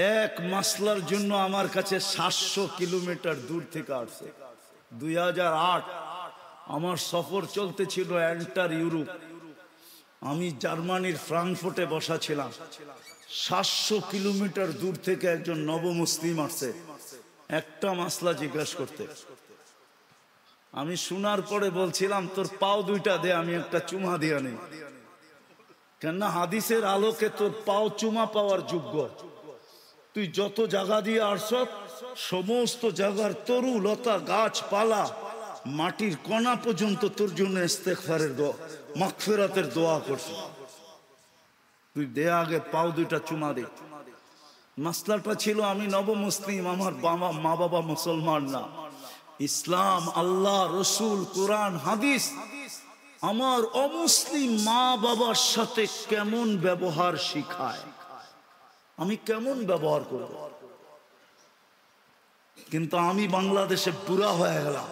এক মাসলার জন্য আমার কাছে 700 কিলোমিটার দূর থেকে আসছে। 2008 আমার সফর চলতেছিল এন্টার ইউরোপ। আমি জার্মানির ফ্রাঙ্কফুর্টে বসা ছিলাম। 700 কিলোমিটার দূর থেকে একজন নবমুসলিম আসছে একটা মাসলা জিজ্ঞাসা করতে। আমি শোনার পরে বলছিলাম, তোর পাও দুইটা দে, আমি একটা চুমা দিয়া নেই। কেননা হাদিসের আলোকে তোর পাও চুমা পাওয়ার যোগ্য। তুই যত জায়গা দিয়ে আসছ, সমস্ত জায়গার তরু লতা গাছপালা মাটির কণা পর্যন্ত তোর জন্য ইস্তেগফারের দোয়া, মাগফিরাতের দোয়া করছে। তুই দে আগে পাও দুইটা চুমা দে। মাসলাটা ছিল, আমি নবমুসলিম, আমার মা বাবা মুসলমান না। ইসলাম, আল্লাহ, রসুল, কোরআন, হাদিস আমার অমুসলিম মা বাবার সাথে কেমন ব্যবহার শিখায়, আমি কেমন ব্যবহার করব। কিন্তু আমি বাংলাদেশে বুড়া হয়ে গেলাম,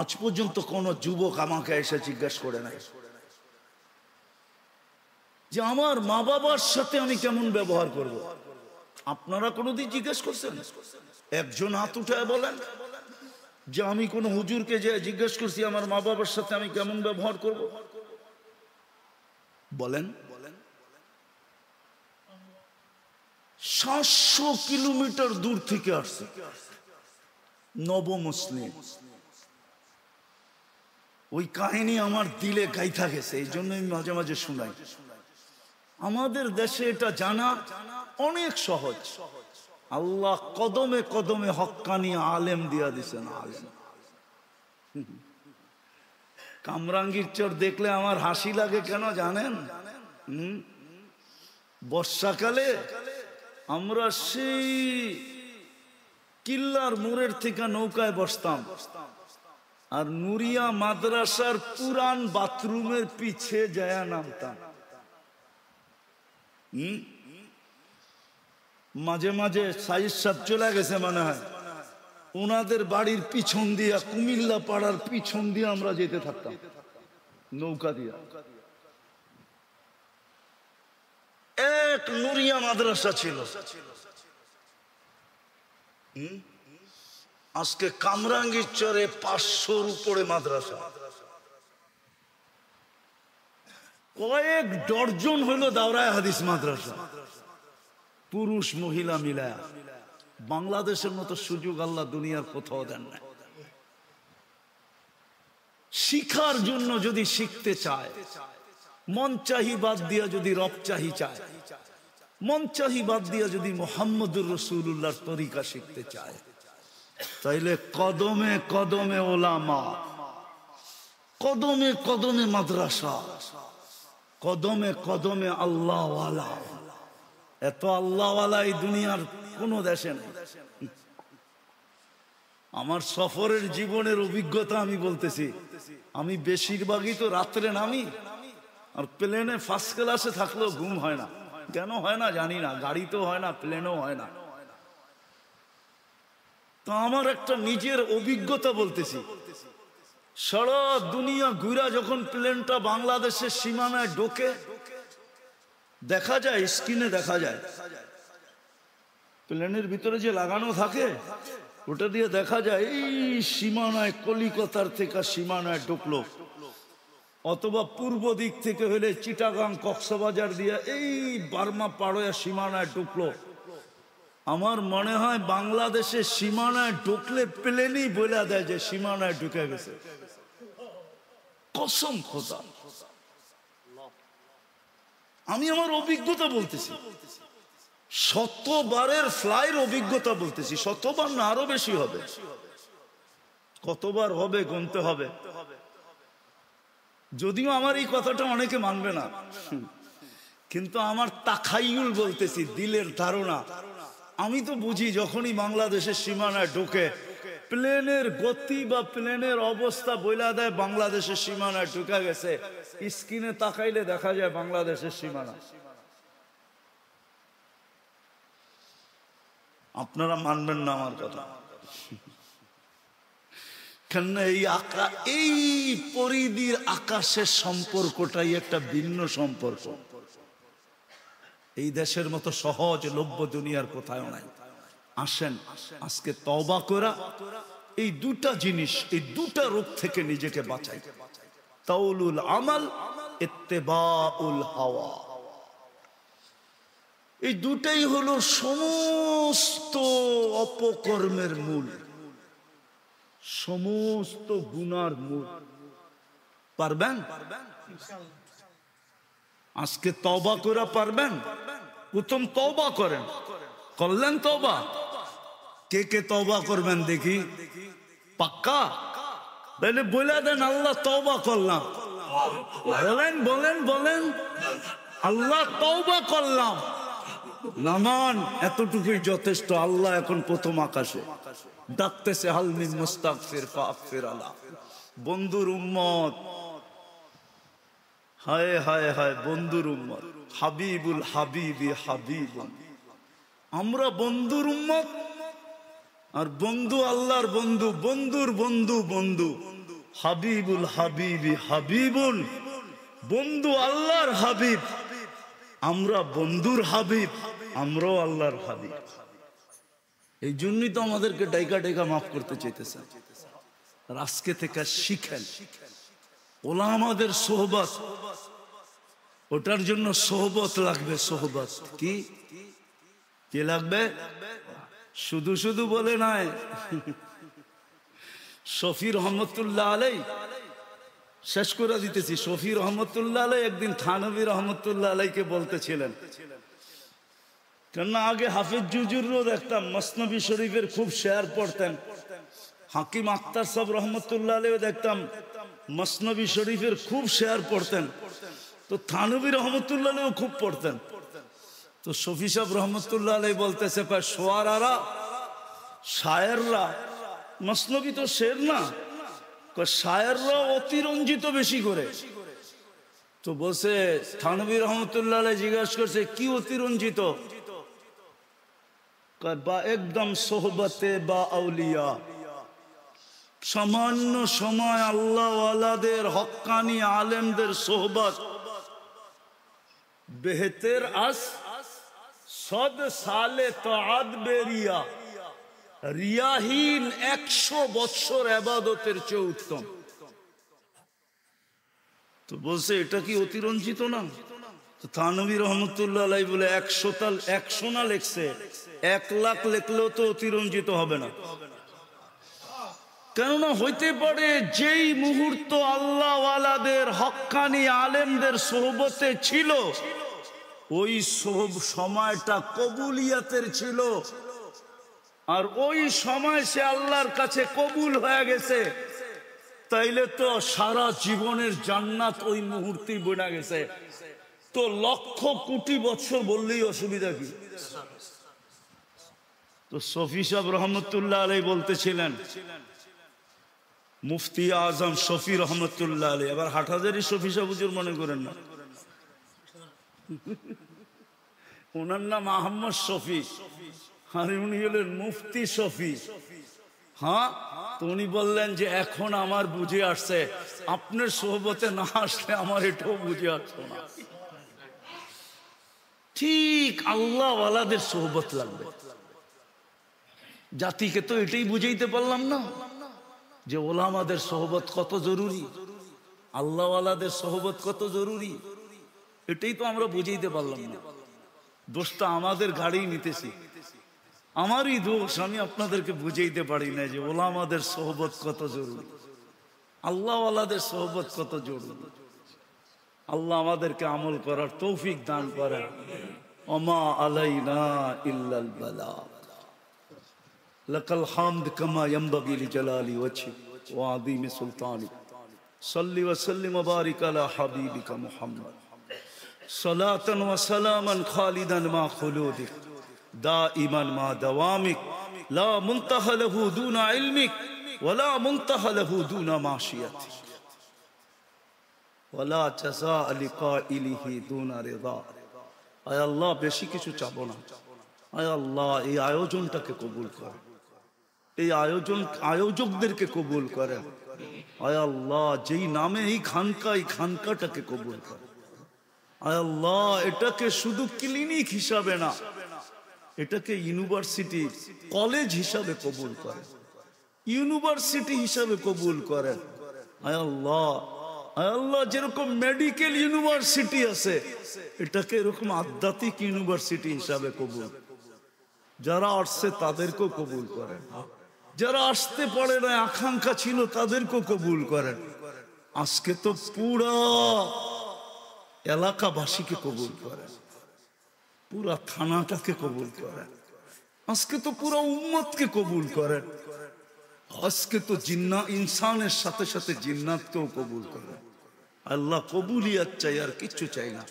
আজ পর্যন্ত কোন যুবক আমাকে এসে জিজ্ঞাসা করে নাই যে আমার মা বাবার সাথে আমি কেমন ব্যবহার করব। আপনারা কোনোদিন জিজ্ঞেস করছেন? একজন হাত উঠায় বলেন যে আমি কোন হুজুরকে যে জিজ্ঞেস করছি আমার মা বাবার সাথে আমি কেমন ব্যবহার করব? বলেন। 700 কিলোমিটার দূর থেকে আসছে নবমুসলিম। ওই কাহিনী আমার দিলে গাইথা গেছে, এই জন্য আমি মাঝে মাঝে শুনাই। আমাদের দেশে এটা জানা অনেক সহজ। আল্লাহ কদমে কদমে হক্কানি আলেম দিয়া দিছেন। আলেম কামরাঙ্গীর চর দেখলে আমার হাসি লাগে কেন জানেন? বর্ষাকালে আমরা সেই কিল্লার মোড়ের থেকে নৌকায় বসতাম, আর নুরিয়া মাদ্রাসার পুরান বাথরুমের পিছে যায় নামতাম। মাঝে মাঝে সাইদ সাহেব চলে গেছে মনে হয়, ওনাদের বাড়ির পিছন দিয়া, কুমিল্লা পাড়ার পিছন দিয়ে আমরা যেতে থাকতাম নৌকা দিয়া। এক নুরিয়া মাদ্রাসা ছিল। আজকে কামরাঙ্গীর চরে 500-র উপরে মাদ্রাসা, কয়েক ডর্জন হইলো দাওরায়ে হাদিস মাদ্রাসা, পুরুষ মহিলা মিলায়া। বাংলাদেশের মতো সুযোগ আল্লাহ দুনিয়ার কোথাও দেন না। শিখার জন্য যদি শিখতে চায়, মন চাহি বাদ দিয়া যদি রব চাহি চায়, মন চাহি বাদ দিয়া যদি মুহাম্মদুর রাসূলুল্লাহর তরিকা শিখতে চায়, তাইলে কদমে কদমে ওলামা, কদমে কদমে মাদ্রাসা, কদমে কদমে আল্লাহওয়ালা। এত আল্লাহওয়ালা এই দুনিয়ার কোন দেশে নেই। আমার সফরের জীবনের অভিজ্ঞতা আমি বলতেছি। আমি বেশিরভাগই তো রাত্রে নামি, আর প্লেনে ফার্স্ট ক্লাসে থাকলেও ঘুম হয় না। কেন হয় না জানি না, গাড়িতেও হয় না, প্লেনেও হয় না। তো আমার একটা নিজের অভিজ্ঞতা বলতেছি। সারা দুনিয়া ঘুরা যখন প্লেনটা বাংলাদেশের সীমানায় ঢোকে, দেখা যায়, স্ক্রিনে দেখা যায়, প্লেনের ভিতরে যে লাগানো থাকে ওটা দিয়ে দেখা যায় এই সীমানায়, কলিকাতার থেকে সীমানায় ঢুকলো, অথবা পূর্ব দিক থেকে হলে চিটাগাং কক্সবাজার দিয়ে এই বার্মা পাড়োয়া সীমানায় ঢুকলো। আমার মনে হয় বাংলাদেশের সীমানায় ঢুকলে প্লেনই বলে দেয় যে সীমানায় ঢুকে গেছে। কসম খোদা, আমি আমার অভিজ্ঞতা বলতেছি, শতবারের ফ্লাইয়ের অভিজ্ঞতা বলতেছি। শতবার না, আরো বেশি হবে। কতবার হবে গুনতে হবে। যদিও আমার এই কথাটা অনেকে মানবে না, কিন্তু আমার তাখাইয়ুল বলতেছি, দিলের ধারণা। আমি তো বুঝি যখনই বাংলাদেশের সীমানায় ঢোকে, প্লেনের গতি বা প্লেনের অবস্থা বইলা দেয় বাংলাদেশের সীমানায় ঢুকে গেছে। স্ক্রিনে তাকাইলে দেখা যায় বাংলাদেশের সীমানা। আপনারা মানবেন না আমার কথা, কেন এই পরিধির আকাশের সম্পর্কটাই একটা ভিন্ন সম্পর্ক। এই দেশের মতো সহজলভ্য দুনিয়ার কোথাও নাই। আসেন আজকে তওবা করা এই দুটা জিনিস, এই দুটা রোগ থেকে নিজেকে বাঁচাই। তাউলুল আমাল, ইত্তেবাউল হাওয়া, এই দুটাই হলো সমস্ত অপকর্মের মূল, সমস্ত গুনার মূল। পারবেন আজকে তওবা করা? পারবেন? প্রথম তওবা করেন। করলেন তওবা? কে কে তওবা করবেন দেখি? পাক্কা? তাহলে বলে দেন আল্লাহ তওবা করলাম। বলেন বলেন বলেন, আল্লাহ তওবা করলাম। নামান, এতটুকুই যথেষ্ট। আল্লাহ এখন প্রথম আকাশে ডাকতেছে, হাল মিন মুস্তাগফির ফাগফির আলা। বন্ধুর উম্মত, হায় হায় হায়, বন্ধুর উম্মত, হাবিবুল হাবিবি হাবিবুল। আমরা বন্ধুর উম্মত, আর বন্ধু আল্লাহর বন্ধু, বন্ধুর বন্ধু বন্ধু। হাবিবুল হাবিবি হাবিবুল, বন্ধু আল্লাহর হাবিব। আমরা বন্ধুর হাবিব, আমরাও আল্লাহর হাবিব। এই জন্যই তো আমাদেরকে ডাইকা ডাইকা মাফ করতে চাইতেছে। আর আজকে থেকে শিখেন ওলামাদের সোহবত, ওটার জন্য সোহবত লাগবে। সোহবত কি কি লাগবে? শুধু শুধু বলে নাই। শফি রহমতুল্লাহ আলাই, শেষ করে দিতেছি। শফি রহমতুল্লাহ আলাই একদিন থানভী রহমতুল্লাহ আলাইকে বলতেছিলেন, কেননা আগে হাফিজ জুজুরও দেখতাম মসনবী শরীফের খুব শেয়ার পড়তেন। হাকিম আখতার সাহেব রহমতুল্লাহ আলাইও দেখতাম মসনবী শরীফের খুব শেয়ার পড়তেন। তো থানভী রহমতুল্লাহ আলাইও খুব পড়তেন। তো শফি সাহেব রহমতুল্লাহ আলাই বলতেছে, শোয়ারারা, শায়েররা, মসনবী তো শের না, শায়েররা অতিরঞ্জিত বেশি করে। তো বসে থানভী রহমতুল্লাহ আলাই জিজ্ঞাসা করছে, কি অতিরঞ্জিত? বা একদম সোহবতে বা আউলিয়া, সামান্য সময় আল্লাহ ওয়ালাদের হক্কানি আলেমদের সোহবত বেহতের আস সদ সালে তাআদ বেরিয়া, রিয়াহীন 100 বৎসর ইবাদতের চেয়ে উত্তম। তো বলছে এটা কি অতিরঞ্জিত না? তো থানভী রহমতুল্লাহ আলাই বলে 100 না লেখছে, 1 লাখ লেখলেও তো অতিরঞ্জিত হবে না। কেননা হইতে পারে যেই মুহূর্ত আল্লাহ ওয়ালাদের হক্কানি আলেমদের সোহবতে ছিল, ওই সময়টা কবুলিয়াতের ছিল, আর ওই সময় সে আল্লাহর কাছে কবুল হয়ে গেছে। তাইলে তো সারা জীবনের জান্নাত ওই মুহূর্তেই বইনা গেছে। তো লক্ষ কোটি বছর বললেই অসুবিধা কি? তো শফি সাহেব রহমতুল্লাহ আলাই বলতেছিলেন, মুফতি আজম শফি রহমতুল্লাহ আলাই, আবার হাটহাজারি শফি সাহেব হুজুর মনে করেন না, ওনার নাম আহমদ শফি, আর উনি হলেন মুফতি শফি। হ্যাঁ, তো উনি বললেন যে এখন আমার বুঝে আসছে, আপনার সোহবতে না আসলে আমার এটাও বুঝে আসছে না। ঠিক আল্লাহ ওয়ালাদের সোহবত লাগবে। জাতিকে তো এটাই বুঝাইতে পারলাম না যে ওলামাদের সোহবত কত জরুরি, আল্লাহ ওয়ালাদের সোহবত কত জরুরি। এটাই তো আমরা বুঝাইতে পারলাম না। দোষটা আমাদের ঘাড়েই নিতেছি, আমারই দোষ। আমি আপনাদেরকে বুঝাইতে পারি না যে ওলামাদের সোহবত কত জরুরি, আল্লাহ ওয়ালাদের সোহবত কত জরুরি। আল্লাহ আমাদেরকে আমল করার তৌফিক দান করেন। ওমা আলাইনা ইল্লাল বালাগ। লাকাল হামদ কামা ইয়ানবাগি লিজালালি ওয়াজহি ওয়া আযীমি সুলতানি। সাল্লি ওয়া সাল্লিম ওয়া বারিক আলা হাবিবিকা মুহাম্মদ সালাতান ওয়া সালামান খালিদান মা খুলুদিক দাইমান মা দাওয়ামিক লা মুনতাহা লাহু দুনা ইলমিক ওয়া লা মুনতাহা লাহু দুনা মাশিয়াতিক ওয়ালা জাযা লিকাইলিহি দুনা রিদা। আয় আল্লাহ, বেশি কিছু চাবো না। আয় আল্লাহ, এই আয়োজনটাকে কবুল করেন, এই আয়োজকদেরকে কবুল করেন। আয় আল্লাহ, যেই নামে এই খানকাটাকে কবুল করেন। আয় আল্লাহ, এটাকে শুধু ক্লিনিক হিসাবে না, এটাকে ইউনিভার্সিটি কলেজ হিসাবে কবুল করেন, ইউনিভার্সিটি হিসাবে কবুল করেন। আয় আল্লাহ, আয় আল্লাহ, যেরকম মেডিকেল ইউনিভার্সিটি আছে, এটাকে এরকম আধ্যাত্মিক ইউনিভার্সিটি হিসাবে কবুল। যারা আসছে তাদেরকেও কবুল করেন, যারা আসতে পারে না আকাঙ্ক্ষা ছিল তাদেরকেও কবুল করেন। আজকে তো পুরা এলাকাবাসীকে কবুল করেন, পুরা থানাটাকে কবুল করেন, আজকে তো পুরা উম্মতকে কবুল করেন, আজকে তো জিন্না ইনসানের সাথে সাথে জিন্নাতকেও কবুল করেন। আল্লাহ কবুলিয়াত চাই, আর কিচ্ছু চাই না।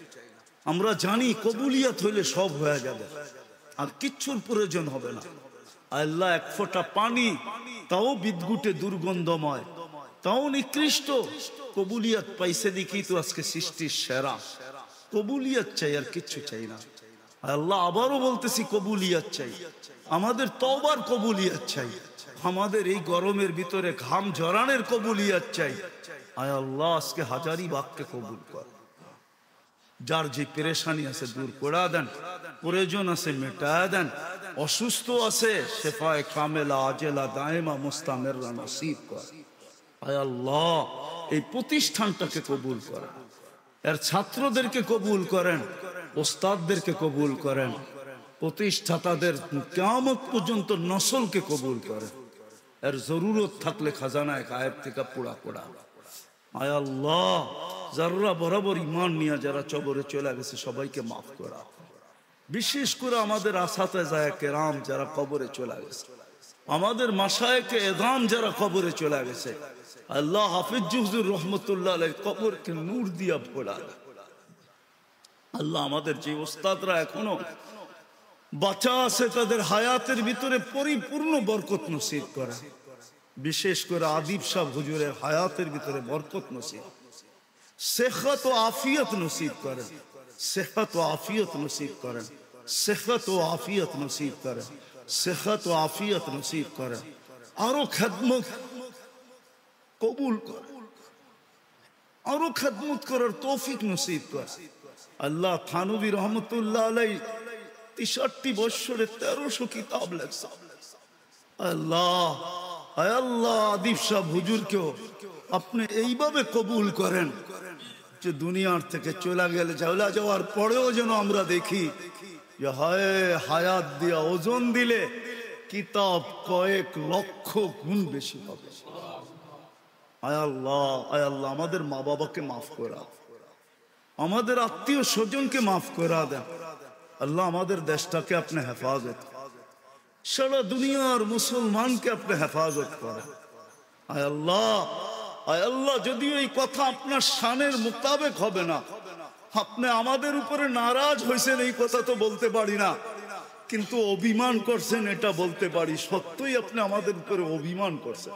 আমরা জানি কবুলিয়াত হইলে সব হয়ে যাবে, আর কিচ্ছুর প্রয়োজন হবে না। আল্লাহ এক ফোঁটা পানি, তাও বিদঘুটে দুর্গন্ধময়, তাও নিকৃষ্ট, কবুলিয়াত পাইছে দেখি তো আজকে সৃষ্টির সেরা। কবুলিয়াত চাই, আর কিচ্ছু চাই না। আল্লাহ আবারও বলতেছি, কবুলিয়াত চাই, আমাদের তওবার কবুলিয়াত চাই, আমাদের এই গরমের ভিতরে ঘাম ঝরানের কবুলিয়াত চাই। আয় আল্লাহ, আজকে হাজারি বাগকে কবুল কর। যার যে পেরেশানি আছে দূর করে দেন, প্রয়োজন আছে মেটায় দেন, অসুস্থ আছে শেফায়ে কামেলা আজেলা দায়েমা মুস্তামেররা নসিব কর। আয় আল্লাহ, এই প্রতিষ্ঠানটাকে কবুল করেন, এর ছাত্রদেরকে কবুল করেন, ওস্তাদদেরকে কবুল করেন, প্রতিষ্ঠাতাদের কিয়ামত পর্যন্ত নসলকে কবুল করেন। এর জরুরত থাকলে খাজানায় গায়েব থেকে পোড়া পোড়া। আয় আল্লাহ, যারা বরাবর ইমান নিয়ে যারা কবরে চলে গেছে সবাইকে মাফ করা, বিশেষ করে আমাদের আসাতেজায়ে কেরাম যারা কবরে চলে গেছে, আমাদের মাশায়েখে এদাম যারা কবরে চলে গেছে, আল্লাহ হাফিজ হুজুর রহমতুল্লাহ আলাইহির কবরকে নূর দিয়া ভরা। আল্লাহ আমাদের যে ওস্তাদরা এখনো বাঁচা আছে তাদের হায়াতের ভিতরে পরিপূর্ণ বরকত নসিব করে, বিশেষ করে আদিব সাহেব হুজুরের হায়াতের ভিতরে বরকত নসিব, সেহত ও আফিয়ত নসিব করেন, সেহত ও আফিয়ত নসিব করেন, সেহত ও আফিয়ত নসিব করেন, সেহত ও আফিয়ত নসিব করেন। আরো খেদমত কবুল করে, আরো খেদমত করার তৌফিক নসিব করে। আল্লাহ থানবী রহমতুল্লাহ আলাইহি 63 বছরে 1300 কিতাব লেখছে। আল্লাহ, আয় আল্লাহ, আদিব সাহেব হুজুরকেও আপনি এইভাবে কবুল করেন যে দুনিয়ার থেকে চলে গেলে চলে যাওয়ার পরেও যেন আমরা দেখি যে হায় হায়াত দিয়া ওজন দিলে কিতাব কয়েক লক্ষ গুণ বেশি হবে। আয় আল্লাহ, আয় আল্লাহ, আমাদের মা বাবাকে মাফ করা, আমাদের আত্মীয় স্বজনকে মাফ করা দেন। আল্লাহ আমাদের দেশটাকে আপনি হেফাজত, সারা দুনিয়ার মুসলমানকে আপনি হেফাজত করেন। আয় আল্লাহ, আয় আল্লাহ, যদিও এই কথা আপনার শানের মোতাবেক হবে না, আপনি আমাদের উপরে নারাজ হয়েছেন এই কথা তো বলতে পারি না, কিন্তু অভিমান করছেন এটা বলতে পারি। সত্যই আপনি আমাদের উপরে অভিমান করছেন,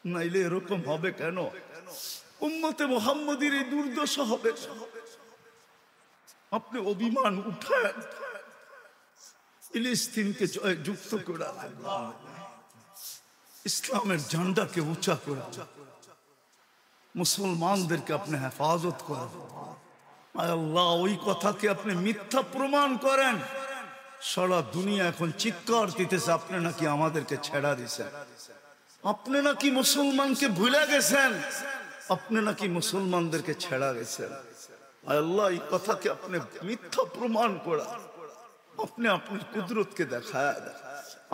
নাইলে এরকম হবে কেন? উম্মতে মুহাম্মদীর এই দুর্দশা হবে, আপনি অভিমান উঠায় ফিলিস্তিনকে যুক্ত করে ইসলামের ঝান্ডাকে উঁচা করে মুসলমানদেরকে আপনি হেফাজত করেন। আয় আল্লাহ, ওই কথাকে আপনি মিথ্যা প্রমাণ করেন। সারা দুনিয়া এখন চিৎকার দিতেছে আপনি নাকি আমাদেরকে ছেড়া দিছেন, আপনি নাকি মুসলমানকে ভুলে গেছেন, আপনি নাকি মুসলমানদেরকে ছেড়া গেছেন। আয় আল্লাহ, এই কথাকে আপনি মিথ্যা প্রমাণ করা, আপনি আপনার কুদরতকে দেখায় দেন।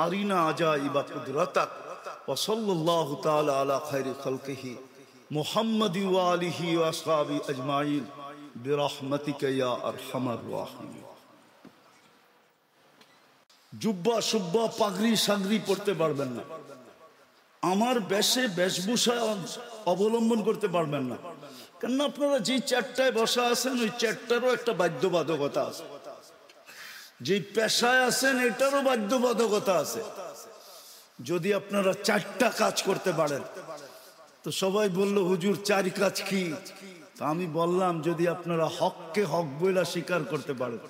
আরিনা আজাইবা কুদরতাক ওয়া সাল্লাল্লাহু তাআলা আলা খায়রি খালকিহি মুহাম্মাদি ওয়া আলিহি ওয়া আসহাবি আজমাইন বিরহমাতিকা ইয়া আরহামার রাহিমিন। জুব্বা সুব্বা পাগড়ি সাগরি পড়তে পারবেন না, আমার বেশভূষা অবলম্বন করতে পারবেন না, কেননা আপনারা যে চারটায় বসা আছেন ওই চারটারও একটা বাধ্যবাধকতা আছে, যে পেশায় আছেন এটারও বাধ্যবাধকতা আছে। যদি আপনারা চারটা কাজ করতে পারেন, তো সবাই বলল হুজুর চার কাজ কি? তো আমি বললাম যদি আপনারা হককে হক বইলা স্বীকার করতে পারেন,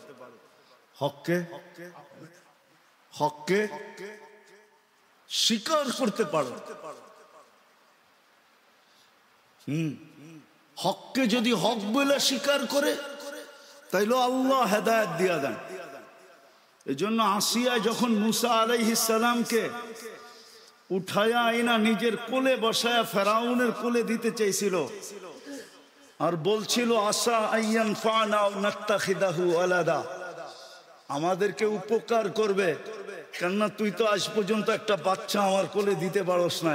হককে হককে স্বীকার করতে পারেন, হককে যদি হক বইলা স্বীকার করে তাইলে আল্লাহ হেদায়েত দিয়া দেন। এই জন্য আসিয়া যখন মুসা আলাইহিস সালামকে উঠায়া আইনা নিজের কোলে বসায়া ফেরাউনের কোলে দিতে চাইছিল, আর বলছিল আসা আইয়ান ফানা আও নাত্তাখিদাহু আলাদা, আমাদেরকে উপকার করবে, কেননা তুই তো আজ পর্যন্ত একটা বাচ্চা আমার কোলে দিতে পারস না,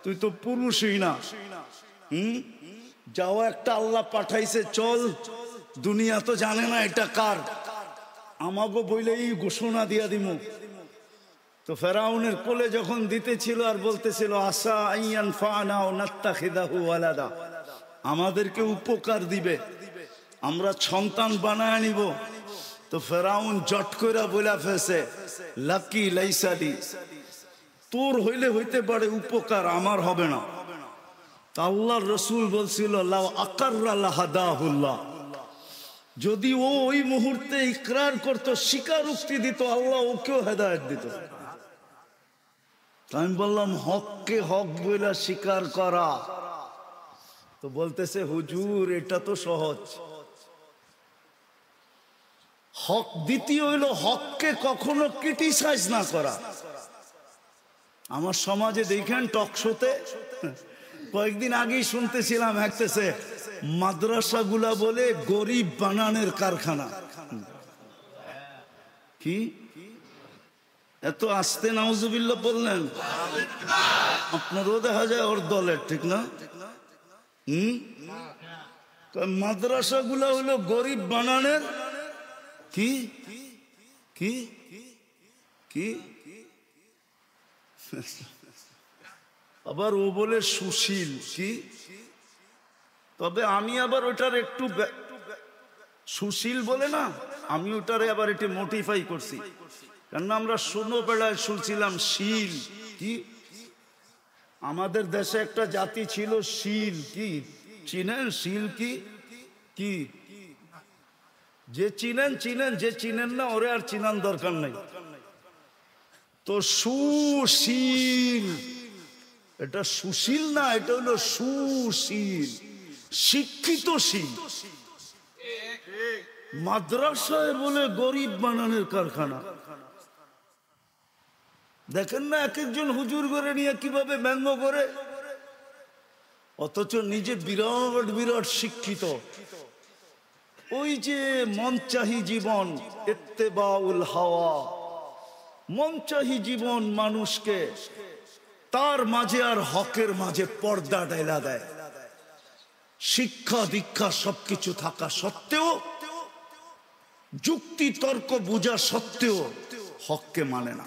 তুই তো পুরুষই না। যাও, একটা আল্লাহ পাঠাইছে, চল, দুনিয়া তো জানে না এটা কার, আমাগো বইলেই ঘোষণা দিয়া দিমু। তো ফেরাউনের কোলে যখন দিতেছিল আর বলতেছিল আসা আইয়ান ফানা আও নাত্তাখিদাহু আলাদা, আমাদেরকে উপকার দিবে, আমরা সন্তান বানায় নিব। তো ফেরাউন জট করে বলে ফেলছে লাকি লাইসালি, তোর হইলে হইতে পারে উপকার, আমার হবে না। তা আল্লাহর রাসূল বলছিল লাউ আকাররা লাহাদাহুল্লাহ, যদি ও ওই মুহূর্তে ইকরার করত, স্বীকারোক্তি দিত, আল্লাহ ওকেও হেদায়েত দিত। আমি বললাম হককে হক বইলা স্বীকার করা, তো বলতেছে হুজুর এটা তো সহজ। হক দ্বিতীয় হইল হককে কখনো ক্রিটিসাইজ না করা। আমার সমাজে দেখেন টকশোতে কয়েকদিন আগেই শুনতেছিলাম একতেছে মাদ্রাসাগুলা বলে গরিব বানানের কারখানা। কি এত আস্তে নাউজুবিল্লাহ বললেন? আপনারও দেখা যায় ওর দলের, ঠিক না? মাদ্রাসাগুলা হলো গরিব বানানের কি কি কি আবার ও বলে সুশীল কি, তবে আমি আবার ওটার একটু সুশীল বলে না, আমি ওটারে আবার একটু মোটিফাই করছি, কেননা আমরা ছোটবেলায় শুনছিলাম শীল কি। আমাদের দেশে একটা জাতি ছিল শীল কি, চিনেন শীল কি? কি যে চিনেন চিনেন, যে চিনেন না ওরে আর চিনান দরকার নেই। তো সুশীল, এটা সুশীল না, এটা হলো সুশীল, শিক্ষিত শীল। মাদ্রাসায় বলে গরিব বানানোর কারখানা। দেখেন না এক একজন হুজুর করে নিয়ে কিভাবে ব্যঙ্গ করে, অথচ নিজে বিরাট বিরাট শিক্ষিত। ওই যে মনচাহি জীবন, ইত্তেবাউল হাওয়া, মনচাহি জীবন মানুষকে তার মাঝে আর হকের মাঝে পর্দা ডাইলা দেয়। শিক্ষা দীক্ষা সবকিছু থাকা সত্ত্বেও, যুক্তি তর্ক বোঝা সত্ত্বেও হককে মানে না।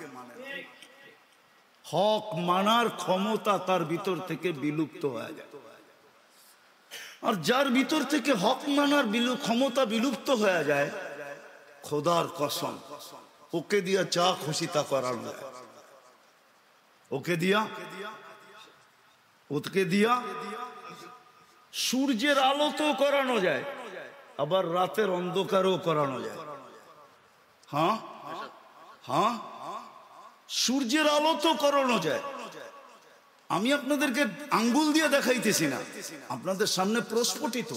হক মানার ক্ষমতা তার ভিতর থেকে বিলুপ্ত হয়ে যায়। আর যার ভিতর থেকে হক মানার ক্ষমতা বিলুপ্ত হয়ে যায়, খোদার কসম ওকে দিয়া যা খুশি তা করানো যায়। ওকে দিয়া সূর্যের আলো তো করানো যায়, আবার রাতের অন্ধকারও করানো যায়। হ্যাঁ হ্যাঁ, সূর্যের আলো তো করানো যায়। আমি আপনাদেরকে আঙ্গুল দিয়ে দেখাইতেছি না, আপনাদের সামনে প্রস্ফুটিত।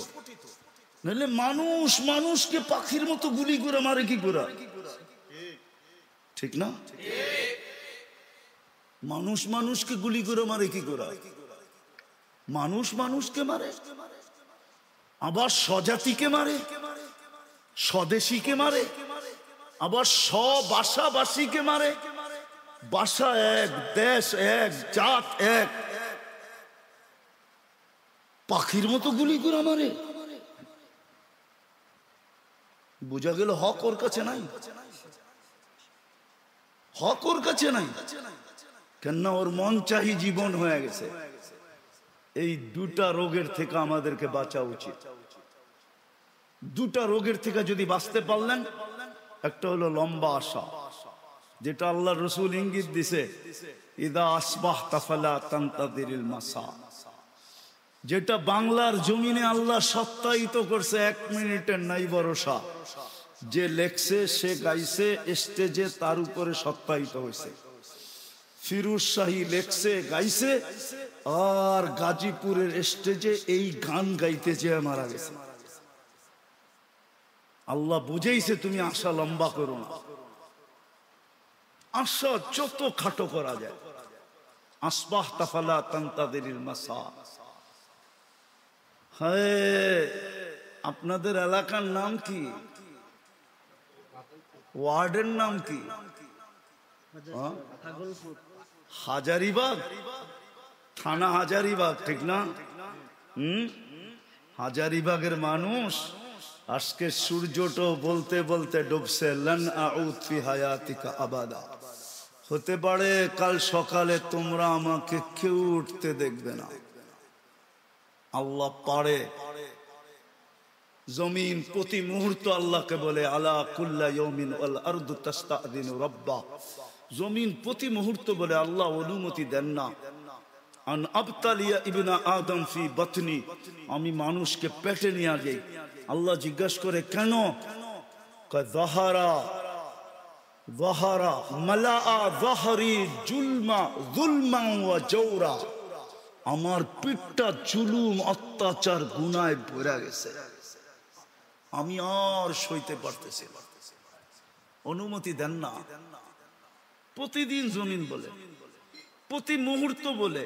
নাহলে মানুষ মানুষকে পাখির মতো গুলি করে মারে কি করে, ঠিক না? মানুষ মানুষকে গুলি করে মারে কি করে? মানুষ মানুষকে মারে, আবার স্বজাতিকে মারে, স্বদেশীকে মারে, আবার স্বভাষাভাষীকে মারে। ভাষা এক, দেশ এক, জাত এক, পাখির মতো গুলি করে মারে। বোঝা গেল হক ওর কাছে নাই, হক ওর কাছে নাই। কেননা ওর মন চাহি জীবন হয়ে গেছে। এই দুটা রোগের থেকে আমাদেরকে বাঁচা উচিত। দুটা রোগের থেকে যদি বাঁচতে পারলেন, একটা হলো লম্বা আশা, যেটা আল্লাহ রসুল ইঙ্গিত দিছে, ইদা আসবাহতা ফালা তানতাদিরিল মাসা, যেটা বাংলার জমিনে আল্লাহ সত্যায়িত করছে, 1 মিনিটের নাই ভরসা। যে লেখছে, সে গাইছে, স্টেজে তার উপরে সত্যায়িত হয়েছে। ফিরোজ শাহী লেখছে, গাইছে, আর গাজীপুরের স্টেজে এই গান গাইতে যেয়ে মারা গেছে। আল্লাহ বুঝেইছে তুমি আশা লম্বা করো না, আশা যত খাটো করা যায়। আসবাহতা ফালা তানতাদিরিল মাসা। হ্যাঁ, আপনাদের এলাকার নাম কি? ওয়ার্ডের নাম কি? হাজারিবাগ থানা, হাজারিবাগ, ঠিক না? হাজারিবাগের মানুষ আজকে সূর্যটা বলতে বলতে ডুবছে। লান আউদ ফি হায়াতিকা আবাদা। হতে পারে কাল সকালে তোমরা আমাকে কেউ উঠতে দেখবে না। আল্লাহ পারে। জমিন প্রতি মুহূর্ত আল্লাহকে বলে আলা কুল্লা ইয়াউমিন ওয়াল আরদু তাস্তাদিনু রাব্বা। জমিন প্রতি মুহূর্ত বলে আল্লাহ অনুমতি দেন না। আন আবতালিয়া ইবনা আদম ফি বাতনি। আমি মানুষকে পেটে নিয়ে যাই। আল্লাহ জিজ্ঞাসা করে কেন? কয় যাহারা যাহারা মালা যাহরি জুলমা যুলমান ওয়া জাওরা। আমার পিঠটা জুলুম অত্যাচার গুনায় ভরে গেছে, আমি আর সইতে পারতেছি না, অনুমতি দেন না। প্রতিদিন জমিন বলে, প্রতি মুহূর্ত বলে।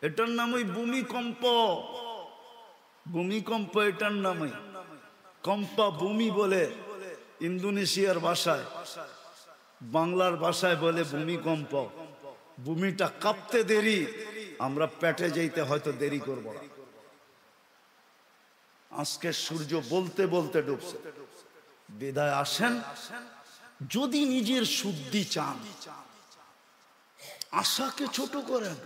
এটার নামই ভূমিকম্প। ভূমিকম্প এটার নামই। কম্পা ভূমি বলে ইন্দোনেশিয়ার ভাষায়, বাংলার ভাষায় বলে ভূমিকম্প। ভূমিটা কাঁপতে দেরি, আমরা পেটে যেতে হয়তো দেরি করব না। আজকে সূর্য বলতে বলতে ডুবছে। বিদায় আসেন, যদি নিজের শুদ্ধি চান, আশাকে ছোট করেন,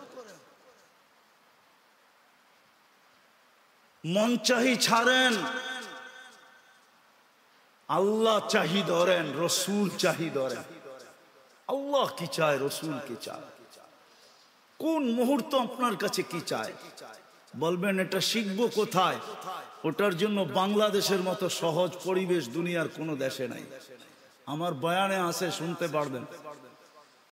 মন চাহি ছাড়েন, আল্লাহ চাহি ধরেন, রসুল চাহি ধরেন। আল্লাহ কি চায়, রসুল কি চায়, কোন মুহূর্ত আপনার কাছে কি চায় বলবেন। এটা শিখবো কোথায়? ওটার জন্য বাংলাদেশের মতো সহজ পরিবেশ দুনিয়ার কোনো দেশে নাই। আমার বয়ানে আছে, শুনতে পারবেন।